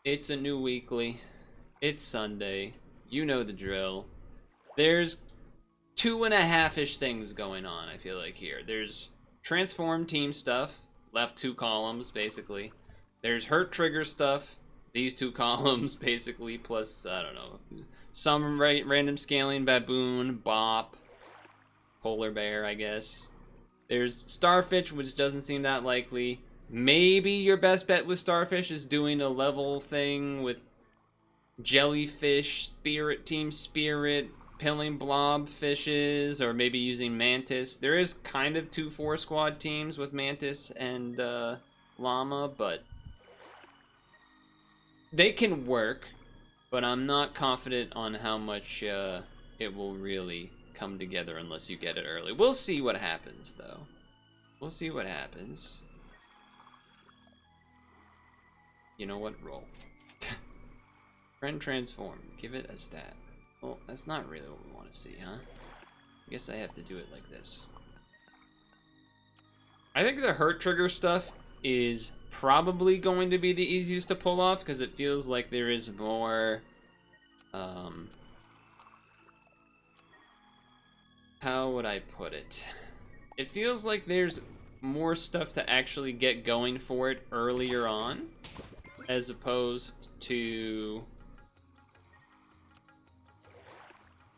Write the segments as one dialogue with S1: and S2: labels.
S1: It's a new weekly. It's Sunday. You know the drill. There's 2.5-ish things going on, I feel like, here. There's transform team stuff, left 2 columns, basically. There's hurt trigger stuff, these 2 columns, basically, plus, I don't know, some random scaling, baboon, bop, polar bear, I guess. There's starfish, which doesn't seem that likely. Maybe your best bet with starfish is doing a level thing with jellyfish, spirit, team spirit, pilling blob fishes, or maybe using mantis. There is kind of 2 4-squad teams with mantis and llama, but they can work, but I'm not confident on how much it will really come together unless you get it early. We'll see what happens, though. We'll see what happens. You know what? Roll. Friend transform. Give it a stat. Well, that's not really what we want to see, huh? I guess I have to do it like this. I think the hurt trigger stuff is probably going to be the easiest to pull off because it feels like there is more how would I put it? It feels like there's more stuff to actually get going for it earlier on, as opposed to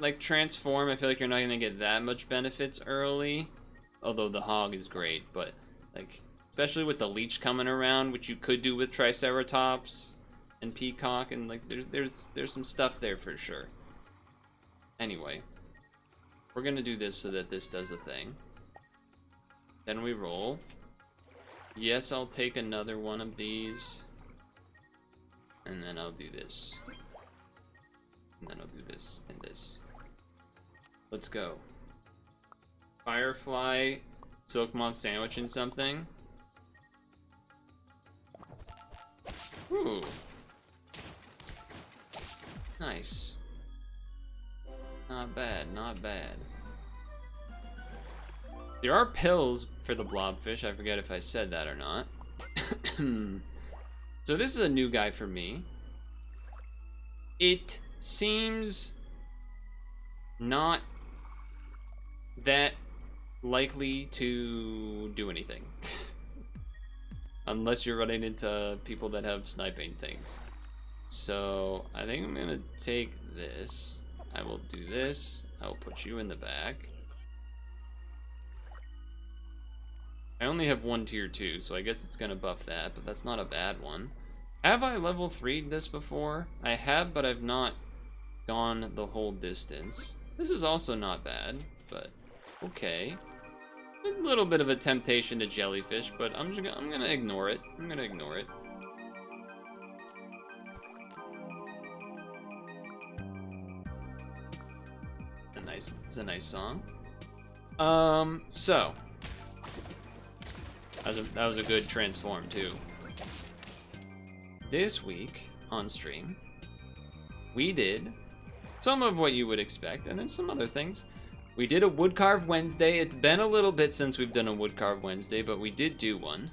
S1: like transform. I feel like you're not gonna get that much benefits early, although the hog is great, but like especially with the leech coming around, which you could do with triceratops and peacock, and like there's some stuff there for sure. Anyway, we're gonna do this so that this does a thing. Then we roll. Yes, I'll take another one of these. And then I'll do this. And then I'll do this and this. Let's go. Firefly, silk moth sandwich and something. Ooh. Nice. Not bad, not bad. There are pills for the blobfish. I forget if I said that or not. So this is a new guy for me. It seems not that likely to do anything. Unless you're running into people that have sniping things. So I think I'm gonna take this. I will do this. I will put you in the back. I only have 1 tier 2, so I guess it's gonna buff that, but that's not a bad one. Have I level 3'd this before? I have, but I've not gone the whole distance. This is also not bad, but okay. A little bit of a temptation to jellyfish, but I'm gonna ignore it. I'm gonna ignore it. It's a nice song. So that was a good transform too. This week on stream, we did some of what you would expect, and then some other things. We did a wood carve Wednesday. It's been a little bit since we've done a wood carve Wednesday, but we did do one.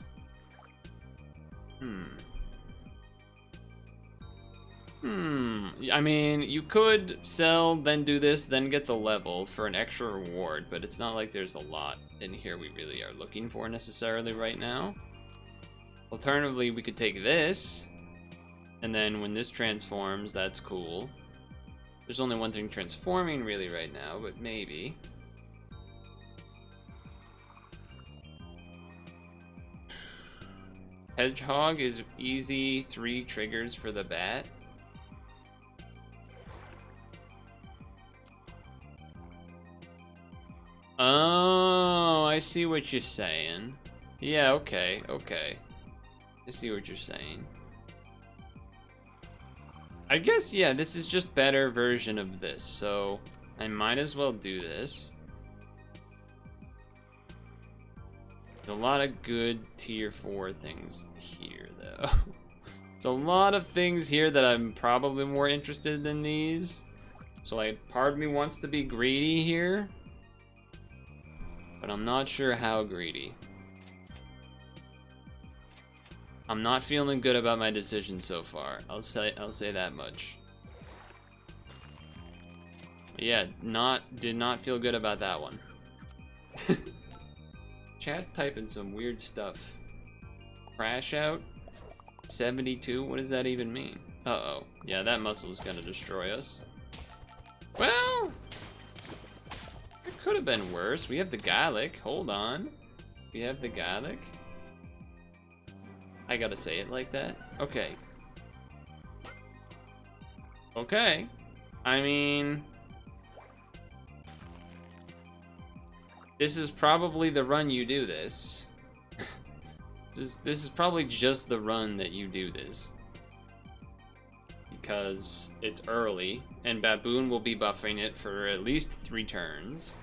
S1: I mean, you could sell, then do this, then get the level for an extra reward, but it's not like there's a lot in here we really are looking for necessarily right now. Alternatively, we could take this, and then when this transforms, that's cool. There's only one thing transforming really right now, but maybe. Hedgehog is easy 3 triggers for the bat. Oh, I see what you're saying. Yeah, okay. I see what you're saying. I guess, yeah, this is just better version of this, so I might as well do this. There's a lot of good tier 4 things here, though. There's a lot of things here that I'm probably more interested than these. So, like, part of me wants to be greedy here, but I'm not sure how greedy. I'm not feeling good about my decision so far. I'll say that much. Yeah, did not feel good about that one. Chat's typing some weird stuff. Crash out? 72? What does that even mean? Uh-oh. Yeah, that muscle's gonna destroy us. Well, it could have been worse. We have the Gallic. Hold on. We have the Gallic. I gotta say it like that. Okay. Okay. I mean, this is probably the run you do this. This is probably just the run that you do this. Because it's early, and Baboon will be buffing it for at least 3 turns.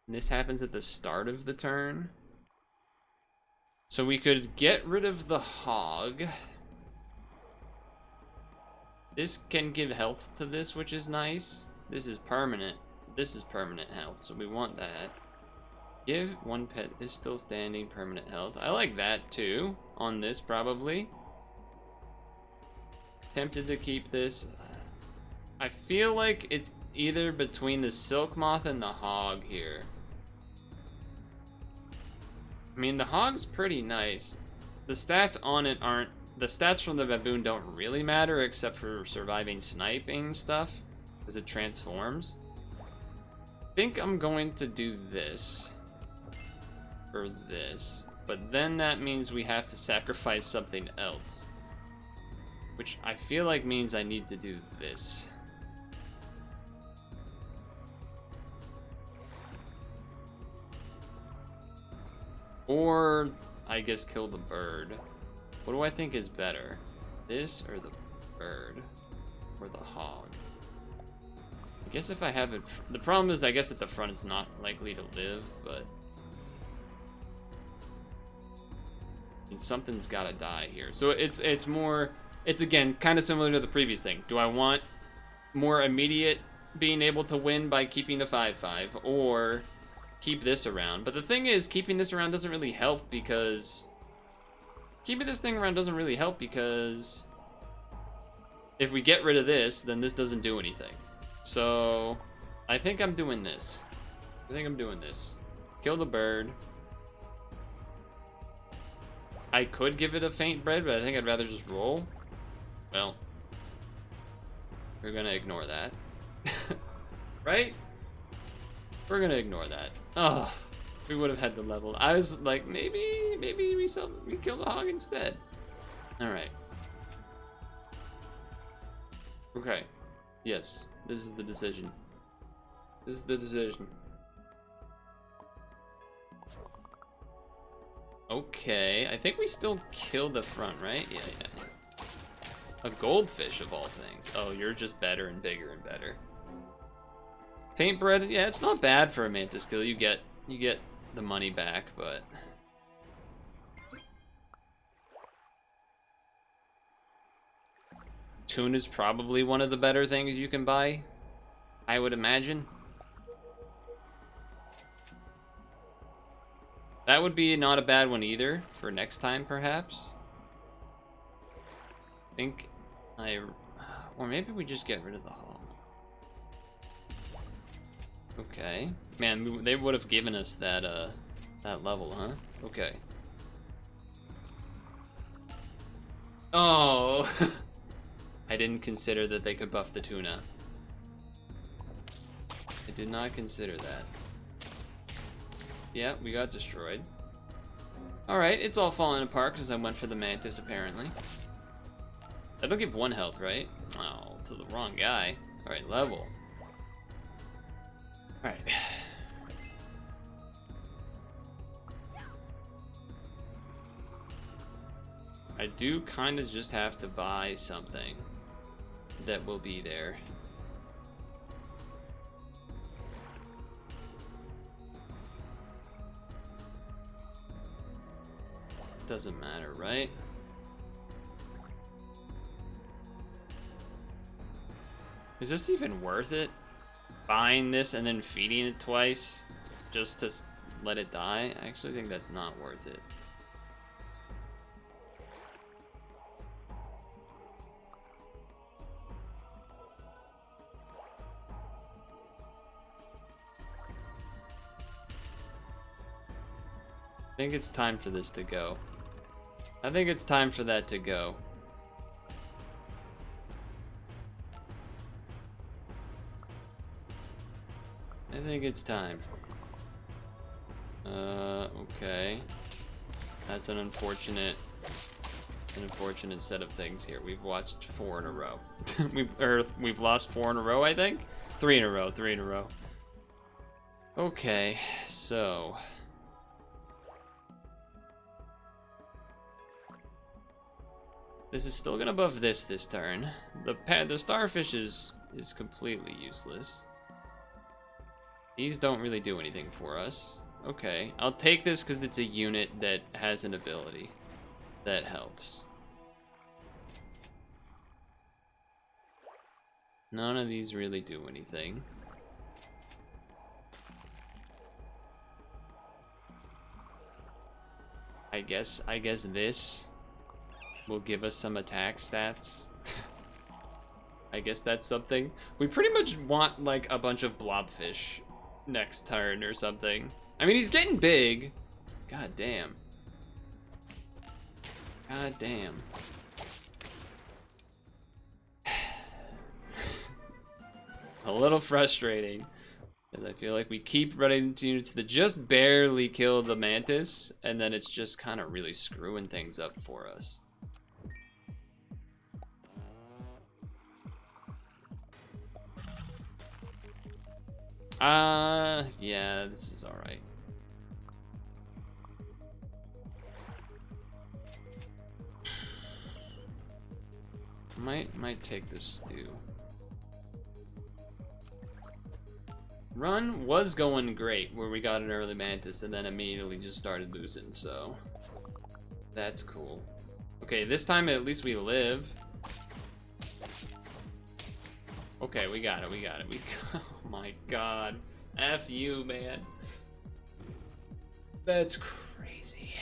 S1: This happens at the start of the turn. So we could get rid of the hog. This can give health to this, which is nice. This is permanent. This is permanent health, so we want that. Give one pet is still standing, permanent health. I like that too, on this probably. Tempted to keep this. I feel like it's either between the silk moth and the hog here. I mean, the hog's pretty nice. The stats on it aren't... The stats from the baboon don't really matter except for surviving sniping stuff, because it transforms. I think I'm going to do this. Or this. But then that means we have to sacrifice something else. Which I feel like means I need to do this. Or, I guess, kill the bird. What do I think is better? This or the bird? Or the hog? I guess if I have it... The problem is, I guess at the front it's not likely to live, but... And something's gotta die here. So it's more... It's, again, kind of similar to the previous thing. Do I want more immediate being able to win by keeping the 5/5, or keep this around? But the thing is, keeping this around doesn't really help because... Keeping this thing around doesn't really help because... If we get rid of this, then this doesn't do anything. So, I think I'm doing this. Kill the bird. I could give it a faint bread, but I think I'd rather just roll. Well, we're gonna ignore that. Right? We're gonna ignore that. Oh, we would have had the level. I was like, maybe we kill the hog instead. All right. Okay. Yes, this is the decision. Okay, I think we still kill the front, right? Yeah. A goldfish of all things. Oh, you're just better and bigger and better. Faint bread, yeah, it's not bad for a mantis kill. You get the money back, but tuna is probably one of the better things you can buy, I would imagine. That would be not a bad one either for next time, perhaps. I think or maybe we just get rid of the hog. Okay, man, they would have given us that that level, huh? Okay. Oh, I didn't consider that they could buff the tuna. I did not consider that. Yeah, we got destroyed. Alright, it's all falling apart because I went for the mantis, apparently. That'll give 1 health, right? Oh, to the wrong guy. Alright, level. Alright. I do kind of just have to buy something that will be there. This doesn't matter, right? Is this even worth it? buying this and then feeding it twice just to let it die, I actually think that's not worth it. I think it's time for this to go. I think it's time for that to go. I think it's time. Okay. That's an unfortunate set of things here. We've watched 4 in a row. We've lost 4 in a row, I think? 3 in a row. Okay, so this is still gonna buff this turn. The starfish is completely useless. These don't really do anything for us. Okay, I'll take this because it's a unit that has an ability that helps. None of these really do anything. I guess this will give us some attack stats. I guess that's something. We pretty much want like a bunch of blobfish next turn or something. I mean, he's getting big. God damn. God damn. A little frustrating, because I feel like we keep running into units that just barely kill the mantis, and then it's just kind of really screwing things up for us. Yeah, this is alright. Might take this stew. Run was going great, where we got an early mantis and then immediately just started losing, so that's cool. Okay, this time at least we live. Okay, we got it. Oh my god. F you, man. That's crazy.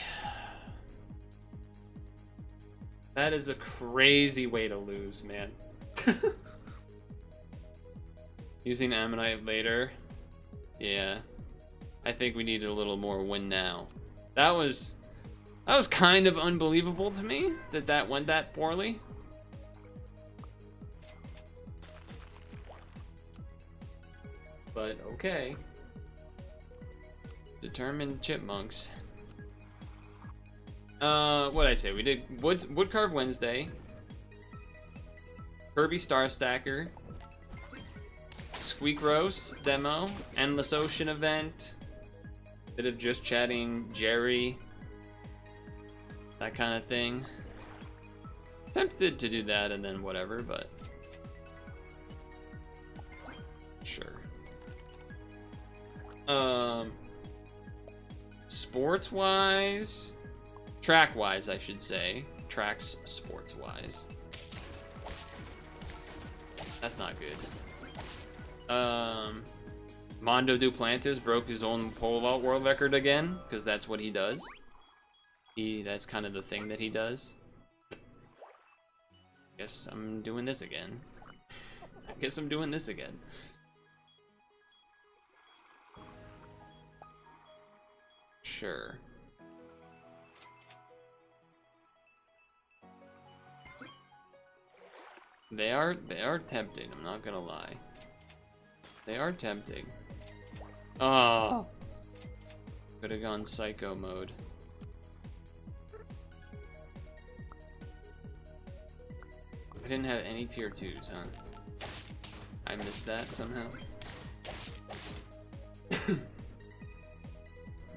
S1: That is a crazy way to lose, man. Using Ammonite later. Yeah. I think we needed a little more win now. That was kind of unbelievable to me that went that poorly. But okay. Determined chipmunks. What'd I say? We did Woodcarve Wednesday, Kirby Star Stacker, Squeak Roast demo, Endless Ocean event, bit of just chatting Jerry, that kind of thing. Tempted to do that and then whatever, but sure. Sports-wise, track-wise, I should say. Tracks sports-wise. That's not good. Mondo Duplantis broke his own pole vault world record again, because that's what he does. That's kind of the thing that he does. Guess I'm doing this again. Sure. They are tempting, I'm not gonna lie. They are tempting. Oh, could have gone psycho mode. I didn't have any tier 2s, huh? I missed that somehow.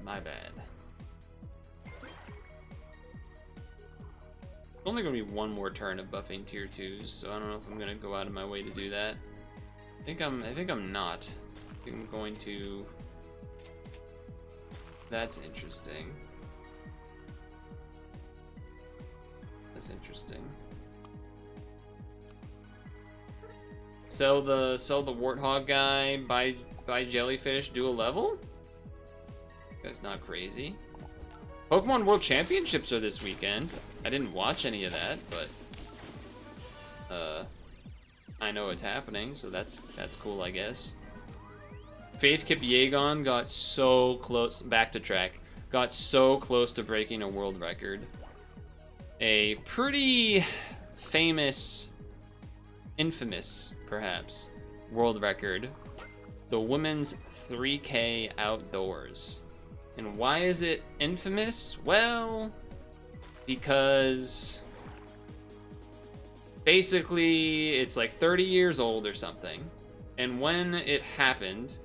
S1: My bad. It's only gonna be one more turn of buffing tier 2s, so I don't know if I'm gonna go out of my way to do that. I think I'm not. I think I'm going to. That's interesting. sell the warthog guy, buy jellyfish, do a level? That's not crazy. Pokemon World Championships are this weekend. I didn't watch any of that, but I know it's happening, so that's cool, I guess. Faith Kipyegon got so close, back to track, got so close to breaking a world record. A pretty famous, infamous, perhaps, world record. The women's 3K outdoors. And why is it infamous? Well, because basically it's like 30 years old or something. And when it happened,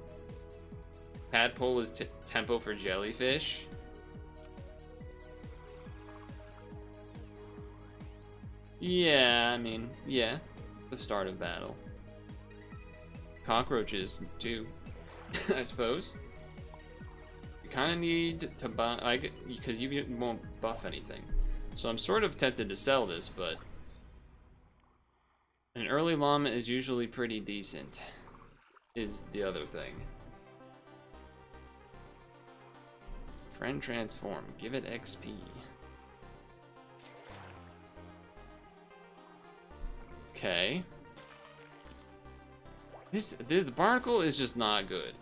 S1: Tadpole is tempo for jellyfish. Yeah, I mean, yeah, the start of battle. Cockroaches, too, I suppose. You kind of need to buy, because you won't buff anything. So I'm sort of tempted to sell this, but an early llama is usually pretty decent, is the other thing. Friend transform, give it XP. Okay. The barnacle is just not good.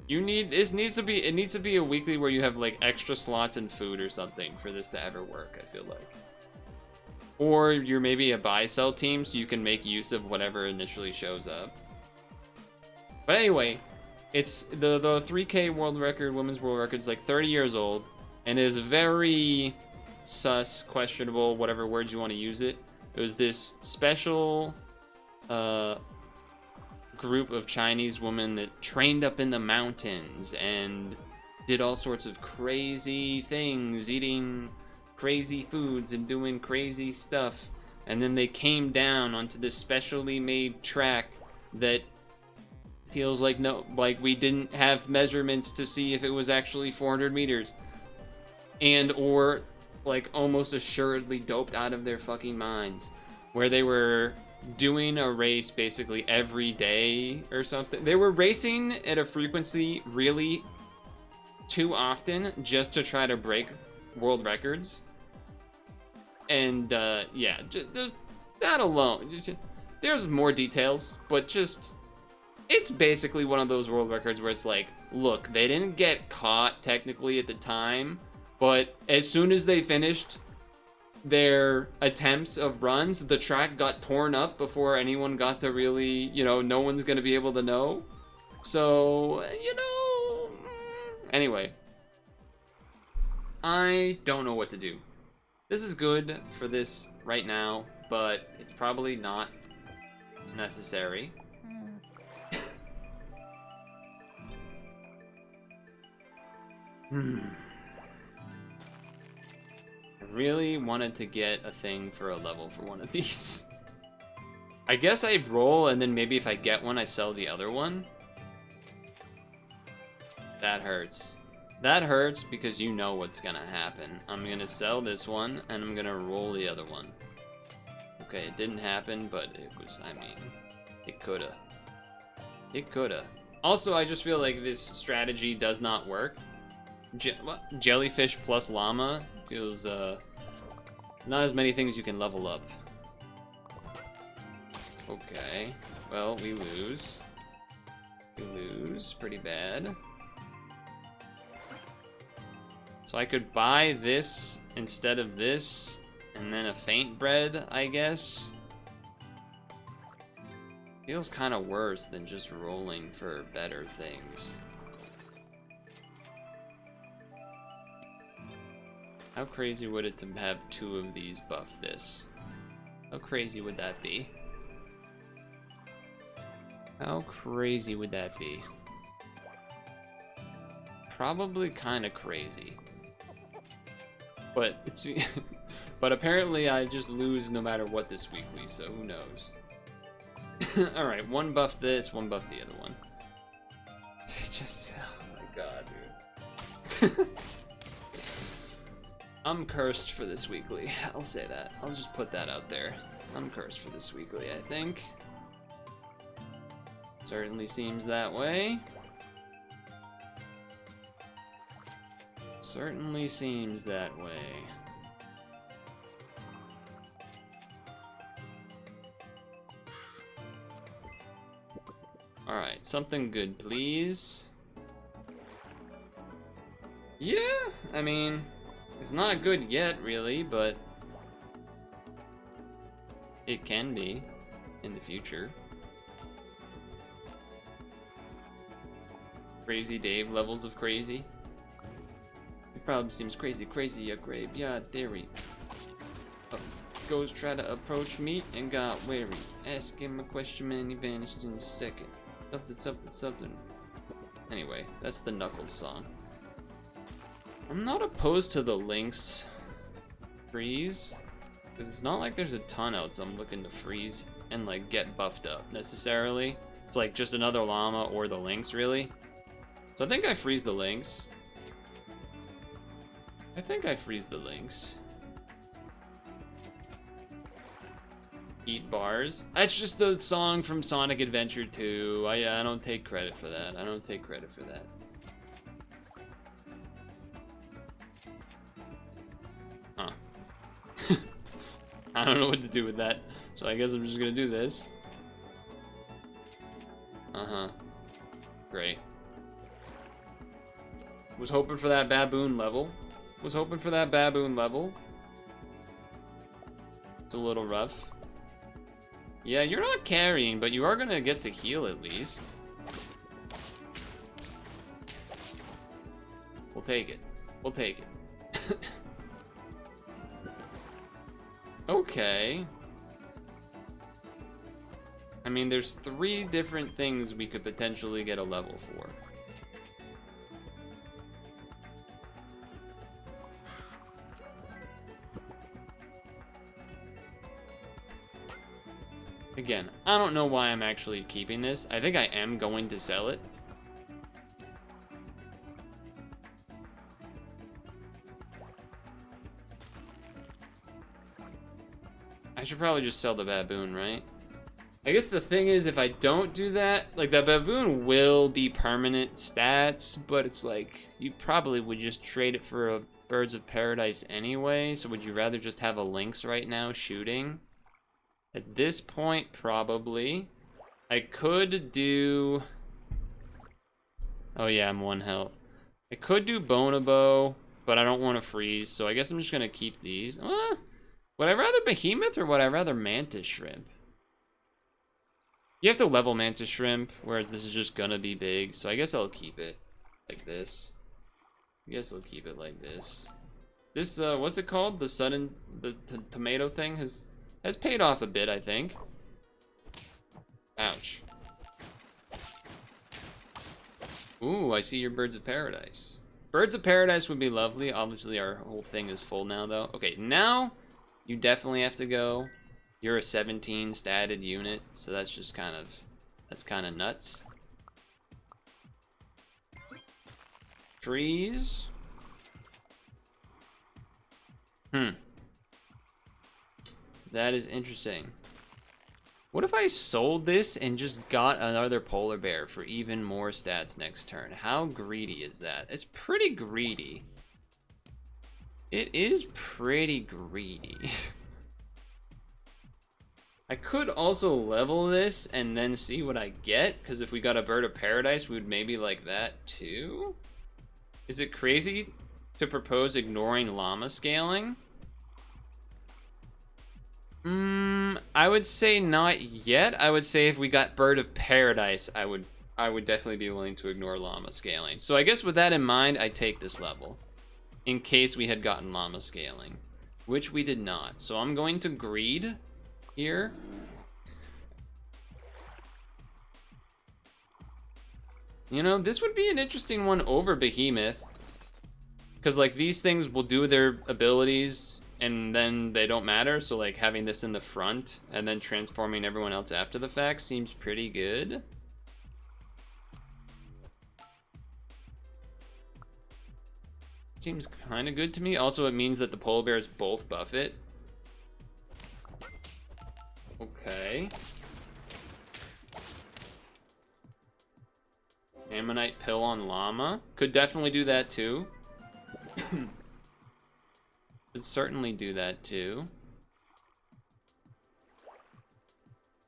S1: It needs to be a weekly where you have like extra slots and food or something for this to ever work, I feel like. Or you're maybe a buy sell team so you can make use of whatever initially shows up. But anyway, it's the 3K world record, women's world record is like 30 years old and is very sus, questionable, whatever words you want to use it. It was this special group of Chinese women that trained up in the mountains and did all sorts of crazy things, eating crazy foods and doing crazy stuff. And then they came down onto this specially made track that feels like we didn't have measurements to see if it was actually 400 meters. And or like almost assuredly doped out of their fucking minds, where they were doing a race basically every day or something. They were racing at a frequency really too often just to try to break world records. And yeah, that alone, there's more details, but just it's basically one of those world records where it's like, look, they didn't get caught technically at the time, but as soon as they finished their attempts of runs, the track got torn up before anyone got to really, no one's gonna be able to know. So, anyway. I don't know what to do. This is good for this right now, but it's probably not necessary. I really wanted to get a thing for a level for one of these. I guess I roll and then maybe if I get one, I sell the other one. That hurts. That hurts because you know what's gonna happen. I'm gonna sell this one and I'm gonna roll the other one. Okay, it didn't happen, but it was, it coulda. It coulda. Also, I just feel like this strategy does not work. Jellyfish plus llama feels, there's not as many things you can level up. Okay, well, we lose. We lose pretty bad. So I could buy this instead of this, and then a faint bread, I guess. Feels kind of worse than just rolling for better things. How crazy would it to have two of these buff this? How crazy would that be? How crazy would that be? Probably kind of crazy. But it's but apparently I just lose no matter what this weekly, so who knows. Alright, one buff this, one buff the other one. Just, oh my god, dude. I'm cursed for this weekly, I'll say that. I'll just put that out there. I'm cursed for this weekly, I think. Certainly seems that way. Certainly seems that way. Alright, something good, please. Yeah, I mean, it's not good yet, really, but it can be in the future. Crazy Dave levels of crazy. It probably seems crazy, a graveyard theory. Ghost tried to approach me and got wary. Ask him a question and he vanished in a second. Something. Anyway, that's the Knuckles song. I'm not opposed to the Lynx freeze, because it's not like there's a ton else I'm looking to freeze and like get buffed up necessarily. It's like just another llama or the Lynx, really. So I think I freeze the Lynx. Eat bars. That's just the song from Sonic Adventure 2. I don't take credit for that. Huh. I don't know what to do with that. So I guess I'm just gonna do this. Great. Was hoping for that baboon level. It's a little rough. Yeah, you're not carrying, but you are gonna get to heal at least. We'll take it. Okay. I mean, there's 3 different things we could potentially get a level for. Again, I don't know why I'm actually keeping this. I think I am going to sell it. I should probably just sell the baboon, right? I guess the thing is, if I don't do that, like, the baboon will be permanent stats, but it's like, you probably would just trade it for a Birds of Paradise anyway, so would you rather just have a Lynx right now shooting? At this point, probably. I could do... Oh yeah, I'm 1 health. I could do Bonobo, but I don't want to freeze, so I guess I'm just going to keep these. Would I rather Behemoth or would I rather Mantis Shrimp? You have to level Mantis Shrimp, whereas this is just going to be big, so I guess I'll keep it like this. This, what's it called? The tomato thing has paid off a bit, I think. Ouch. Ooh, I see your Birds of Paradise. Birds of Paradise would be lovely. Obviously, our whole thing is full now, though. Okay, now you definitely have to go. You're a 17 statted unit, so that's just kind of nuts. Trees. That is interesting. What if I sold this and just got another polar bear for even more stats next turn? How greedy is that? It's pretty greedy. It is pretty greedy. I could also level this and then see what I get, because if we got a Bird of Paradise, we would maybe like that too? Is it crazy to propose ignoring llama scaling? I would say not yet. I would say if we got Bird of Paradise, I would definitely be willing to ignore llama scaling. So I guess with that in mind, I take this level. In case we had gotten llama scaling. Which we did not. So I'm going to greed here. You know, this would be an interesting one over Behemoth. Because, like, these things will do their abilities and then they don't matter, so like having this in the front and then transforming everyone else after the fact seems pretty good. Seems kind of good to me. Also, it means that the polar bears both buff it. Okay. Ammonite pill on llama. Could definitely do that too. Could certainly do that too.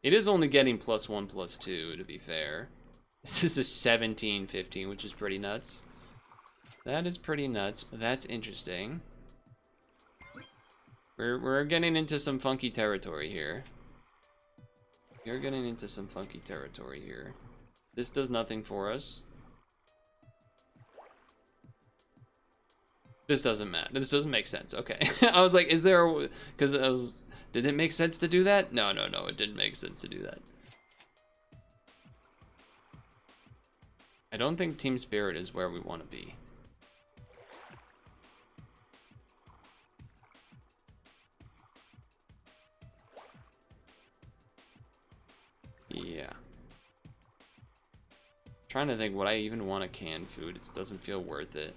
S1: It is only getting +1/+2, to be fair. This is a 17/15, which is pretty nuts. That is pretty nuts. That's interesting. We're getting into some funky territory here. You're getting into some funky territory here. This does nothing for us. This doesn't matter. This doesn't make sense. Okay. I was like, is there a... Because I was... Did it make sense to do that? No, no, no. It didn't make sense to do that. I don't think Team Spirit is where we want to be. Yeah. Trying to think what I even want to canned food. It doesn't feel worth it.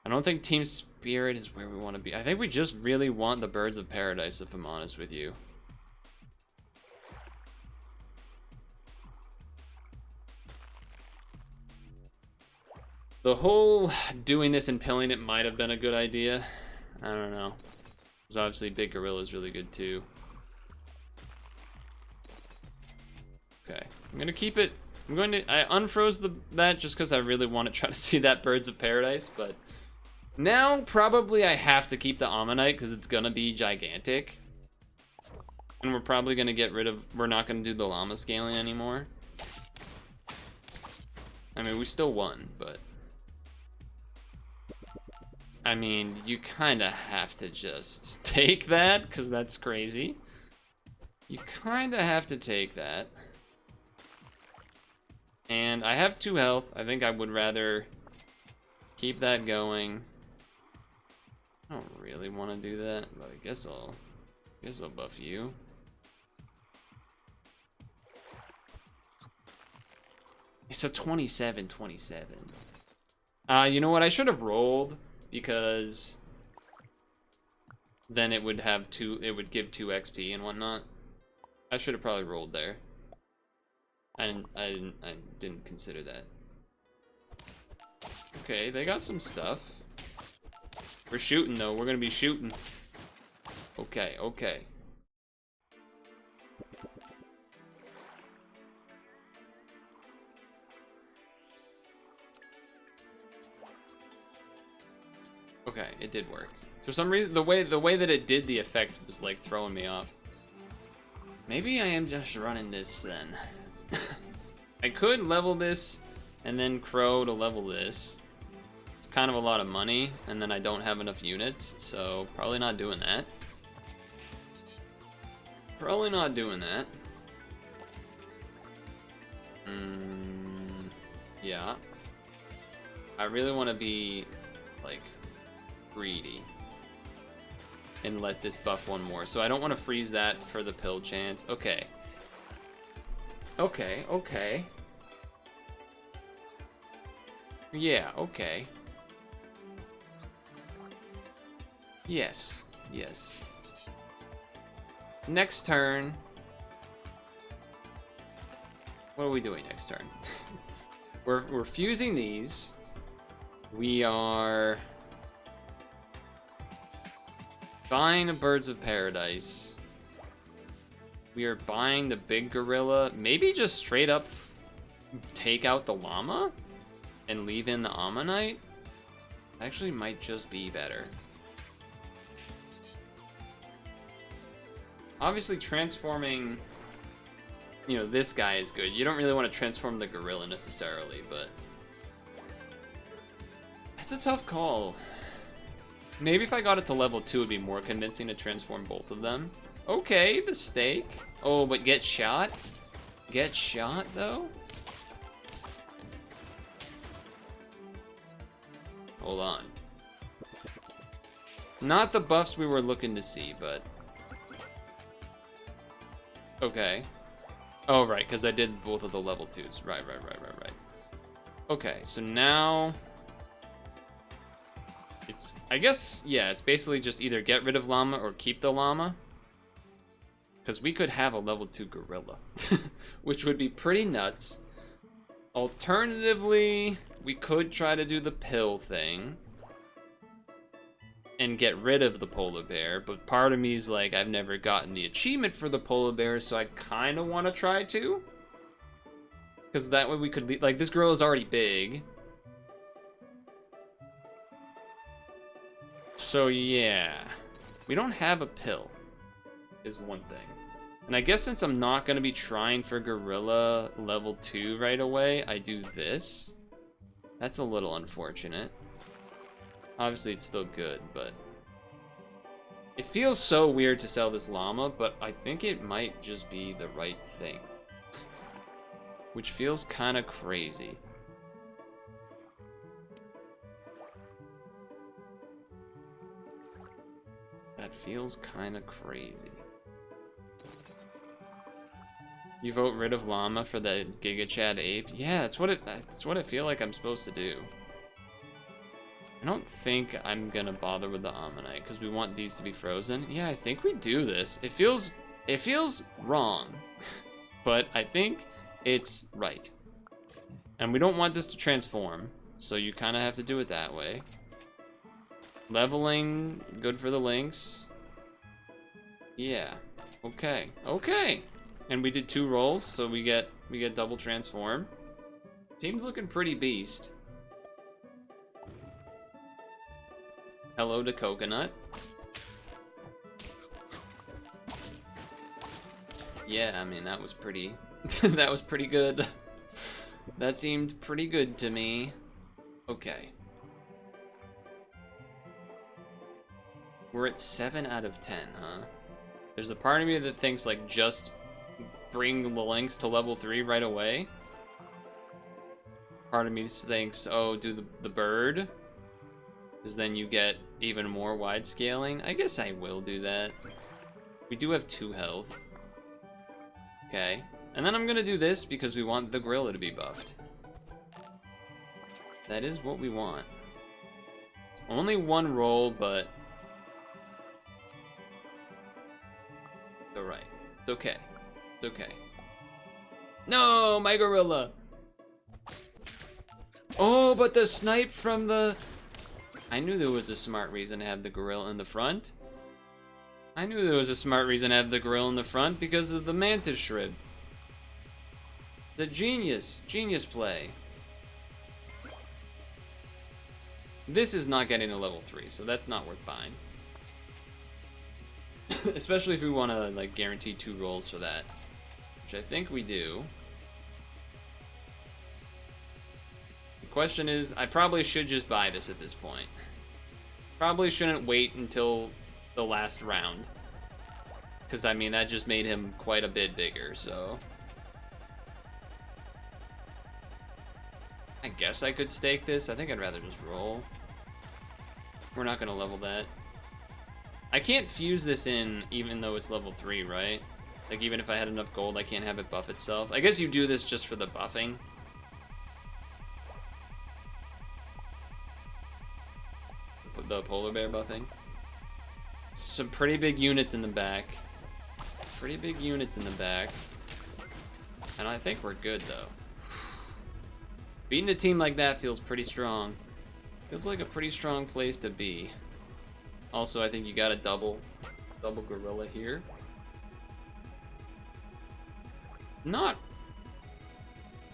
S1: I don't think Team Spirit is where we want to be. I think we just really want the Birds of Paradise, if I'm honest with you. The whole doing this and pilling it might have been a good idea. I don't know. Because obviously Big Gorilla is really good too. Okay, I'm gonna keep it. I unfroze that just because I really want to try to see that Birds of Paradise, but now probably I have to keep the Ammonite because it's gonna be gigantic. And we're probably gonna get rid of, we're not gonna do the llama scaling anymore. I mean, we still won, but I mean, you kind of have to just take that because that's crazy. You kind of have to take that. And I have 2 health. I think I would rather keep that going. I don't really want to do that, but I guess I'll buff you. It's a 27/27. You know what? I should have rolled because then it would have it would give 2 XP and whatnot. I should have probably rolled there. I didn't consider that. Okay, they got some stuff. We're shooting though. We're gonna be shooting. Okay, okay. Okay, it did work. For some reason, the way that it did the effect was like throwing me off. Maybe I am just running this then. I could level this and then crow to level this. It's kind of a lot of money, and then I don't have enough units, so probably not doing that. Probably not doing that. Yeah. I really want to be, like, greedy and let this buff one more. So I don't want to freeze that for the pill chance. Okay. Okay, okay. Yeah, okay. Yes, yes. Next turn. What are we doing next turn? We're fusing these. We are buying the Birds of Paradise. We are buying the Big Gorilla. Maybe just straight up take out the llama and leave in the Ammonite. Actually might just be better. Obviously transforming, you know, this guy is good. You don't really want to transform the gorilla necessarily, but that's a tough call. Maybe if I got it to level 2, it would be more convincing to transform both of them. Okay, the stake. Oh, but get shot? Get shot, though? Hold on. Not the buffs we were looking to see, but okay. Oh, right, because I did both of the level 2s. Right. Okay, so now it's, I guess, yeah, it's basically just either get rid of llama or keep the llama. Because we could have a level 2 gorilla, which would be pretty nuts. Alternatively, we could try to do the pill thing and get rid of the polar bear, but part of me is like, I've never gotten the achievement for the polar bear, so I kind of want to try to. Because that way we could, like, this gorilla is already big. So yeah, we don't have a pill, is one thing. And I guess since I'm not going to be trying for gorilla level 2 right away, I do this. That's a little unfortunate. Obviously, it's still good, but it feels so weird to sell this llama, but I think it might just be the right thing. Which feels kind of crazy. That feels kind of crazy. You vote rid of llama for the Giga Chad ape? Yeah, that's what I feel like I'm supposed to do. I don't think I'm gonna bother with the Ammonite because we want these to be frozen. Yeah, I think we do this. It feels wrong, but I think it's right. And we don't want this to transform, so you kind of have to do it that way. Leveling, good for the links. Yeah, okay, okay. And we did 2 rolls, so we get double transform. Team's looking pretty beast. Hello to Coconut. Yeah, I mean, that was pretty that was pretty good. That seemed pretty good to me. Okay. We're at 7 out of 10, huh? There's a part of me that thinks, like, just bring the links to level 3 right away. Part of me thinks, oh, do the bird, because then you get even more wide scaling. I guess I will do that. We do have 2 health. Okay. And then I'm gonna do this because we want the gorilla to be buffed. That is what we want. Only 1 roll, but it's alright. It's okay. It's okay. No, my gorilla! Oh, but the snipe from the... I knew there was a smart reason to have the gorilla in the front. I knew there was a smart reason to have the gorilla in the front because of the mantis shrimp. The genius play. This is not getting to level 3, so that's not worth buying. Especially if we want to, like, guarantee 2 rolls for that. Which I think we do. The question is, I probably should just buy this at this point. Probably shouldn't wait until the last round. Because, I mean, that just made him quite a bit bigger, so... I guess I could stake this. I think I'd rather just roll. We're not going to level that. I can't fuse this in even though it's level 3, right? Like, even if I had enough gold, I can't have it buff itself. I guess you do this just for the buffing. The polar bear buffing. Some pretty big units in the back. Pretty big units in the back. And I think we're good, though. Beating a team like that feels pretty strong. Feels like a pretty strong place to be. Also, I think you got a double gorilla here. Not...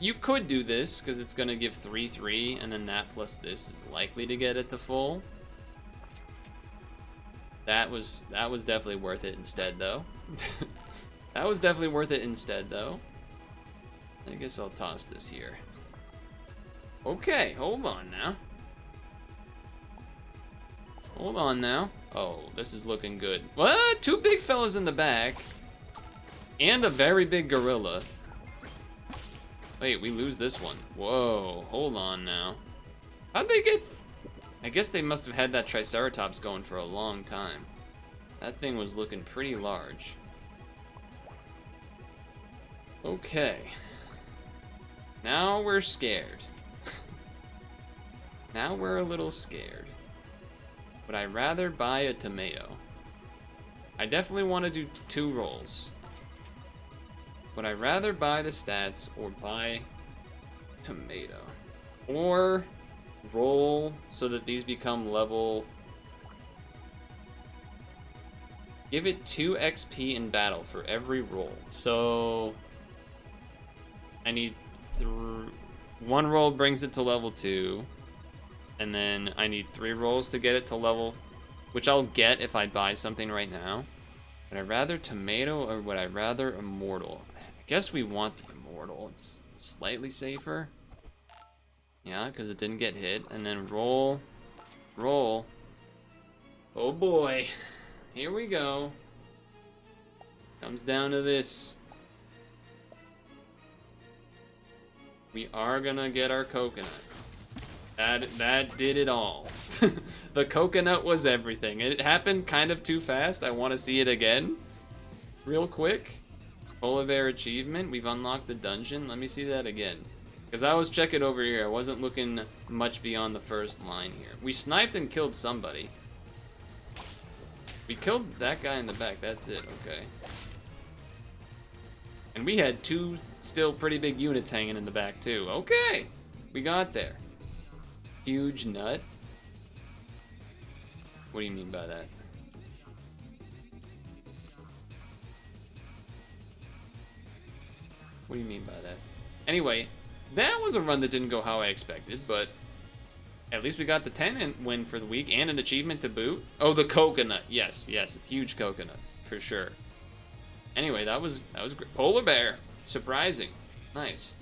S1: You could do this, because it's going to give 3/3, and then that plus this is likely to get it to full. That was definitely worth it instead, though. That was definitely worth it instead, though. I guess I'll toss this here. Okay, hold on now. Hold on now. Oh, this is looking good. What? 2 big fellas in the back. And a very big gorilla. Wait, we lose this one. Whoa, hold on now. How'd they get... I guess they must have had that Triceratops going for a long time. That thing was looking pretty large. Okay. Now we're scared. Now we're a little scared. Would I rather buy a tomato? I definitely want to do 2 rolls. Would I rather buy the stats or buy tomato. Or roll so that these become level. Give it 2 XP in battle for every roll. So I need 1 roll brings it to level 2. And then I need 3 rolls to get it to level, which I'll get if I buy something right now. Would I rather tomato or would I rather immortal? I guess we want the immortal. It's slightly safer. Yeah, because it didn't get hit. And then roll. Roll. Oh boy. Here we go. Comes down to this. We are gonna get our coconut. That did it all. The coconut was everything. It happened kind of too fast. I want to see it again. Real quick. Polar Bear achievement. We've unlocked the dungeon. Let me see that again. Because I was checking over here. I wasn't looking much beyond the first line here. We sniped and killed somebody. We killed that guy in the back. That's it. Okay. And we had 2 still pretty big units hanging in the back too. Okay. We got there. Huge nut. What do you mean by that? What do you mean by that? Anyway, that was a run that didn't go how I expected, but at least we got the 10 win for the week and an achievement to boot. Oh, the coconut. Yes, yes, huge coconut for sure. Anyway, that was great. Polar Bear. Surprising. Nice.